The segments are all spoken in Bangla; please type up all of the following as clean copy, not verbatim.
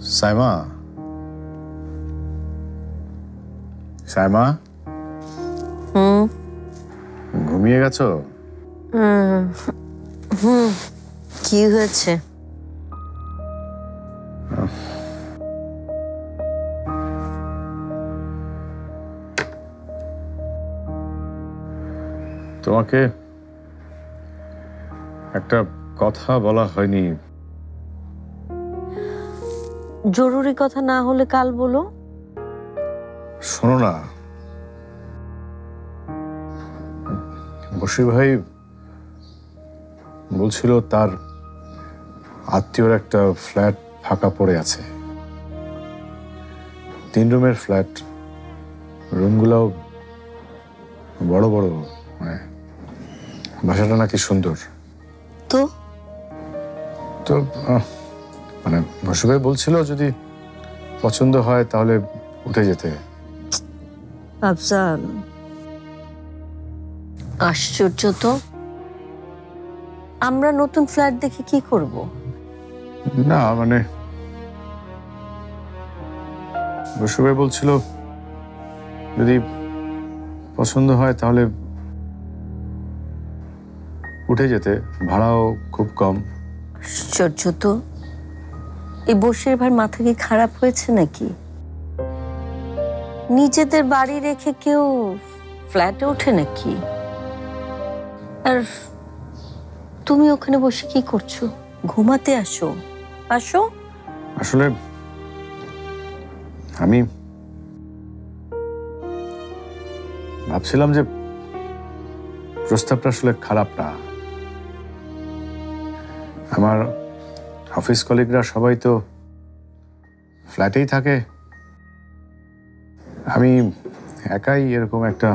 সাইমা, সাইমা, ঘুমিয়ে গেছো? কি হয়েছে? তোমাকে একটা কথা বলা হয়নি। জরুরি কথা না হলে কাল বলো। শোনো না, বশির ভাই বলছিল তার আত্মীয়র একটা ফ্ল্যাট ফাঁকা পড়ে আছে, 3 রুমের ফ্ল্যাট, রুমগুলোও বড় বড়, মানে বাসাটা নাকি সুন্দর। তো তো মানে বশির ভাই বলছিল যদি পছন্দ হয় তাহলে উঠে যেতে। আফজাল, আশ্চর্য তো, আমরা নতুন ফ্ল্যাট দেখে কি করব? না মানে বশির ভাই বলছিল যদি পছন্দ হয় তাহলে উঠে যেতে, ভাড়াও খুব কম। আশ্চর্য তো, এই বশির ভাইয়ের মাথা কি খারাপ হয়েছে নাকি? নিজেদের বাড়ি রেখে কেউ ফ্ল্যাটে ওঠে নাকি? আর তুমি ওখানে বসে কি করছো? ঘুমাতে আসো, আসো। আসলে আমি ভাবছিলাম যে প্রস্তাবটা আসলে খারাপ না। আমার অফিস কলিগরা সবাই তো ফ্ল্যাটেই থাকে, আমি একাই এরকম একটা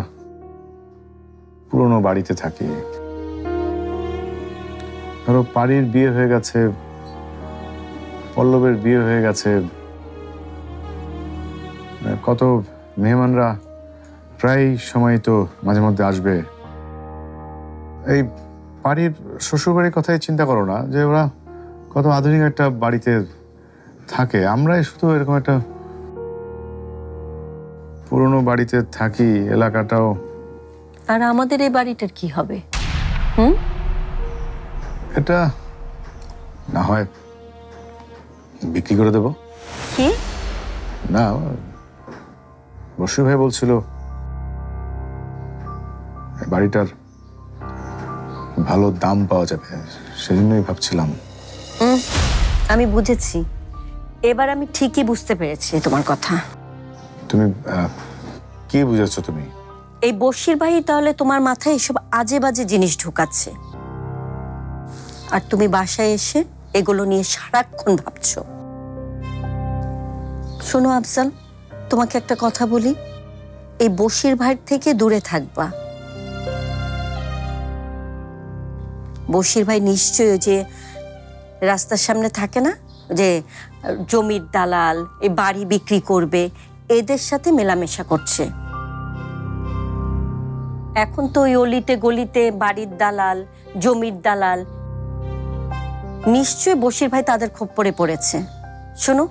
পুরনো বাড়িতে থাকি। ধরো পারির বিয়ে হয়ে গেছে, পল্লবের বিয়ে হয়ে গেছে, কত মেহমানরা প্রায় সময় তো মাঝে মধ্যে আসবে। এই বাড়ির শ্বশুরবাড়ির কথাই চিন্তা করো না, যে ওরা কত আধুনিক একটা বাড়িতে থাকে, আমরাই শুধু এরকম একটা পুরনো বাড়িতে থাকি, এলাকাটাও। আর আমাদের এই বাড়িটার কি হবে? এটা না হয় বিক্রি করে দেব। কি? না, বশির ভাই বলছিল বাড়িটার ভালো দাম পাওয়া যাবে, সেজন্যই ভাবছিলাম। আমি বুঝেছি, এবার আমি ঠিকই বুঝতে পেরেছি তোমার কথা। তুমি কি বুঝেছো তুমি? এই বশির ভাই তাহলে তোমার মাথায় এসব আজে বাজে জিনিস ঢুকাচ্ছে, আর তুমি বাসায় এসে এগুলো নিয়ে সারাক্ষণ ভাবছো। শোনো আফজাল, তোমাকে একটা কথা বলি, এই বশির ভাইয়ের থেকে দূরে থাকবা। বশির ভাই নিশ্চয়ই যে রাস্তার সামনে থাকে না, যে জমির দালাল, এই বাড়ি বিক্রি করবে, এদের সাথে মেলামেশা করছে। এখন তো ওই অলিতে গলিতে বাড়ির দালাল, জমির দালাল, নিশ্চয়ই বশির ভাই তাদের খপ্পরে পড়েছে। শোনো,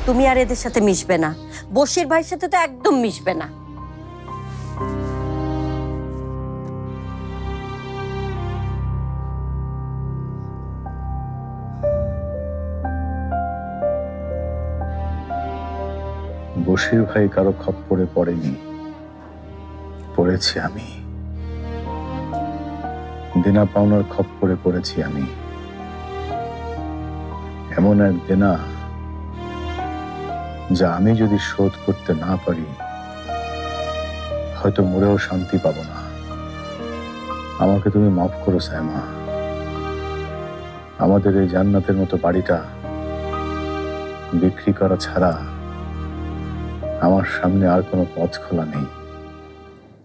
তুমি আর এদের সাথে মিশবে না, বশির ভাইয়ের সাথে তো একদম মিশবে না। বশির ভাই কারো খপ্পরে পড়েনি, পড়েছি আমি। দেনা পাওনার খপ্পরে পড়েছি আমি, এমন এক দেনা যা আমি যদি শোধ করতে না পারি হয়তো মরেও শান্তি পাবো না। আমাকে তুমি মাফ করো সাইমা, আমাদের এই জান্নাতের মতো বাড়িটা বিক্রি করা ছাড়া আমার সামনে আর কোনো পথ খোলা নেই।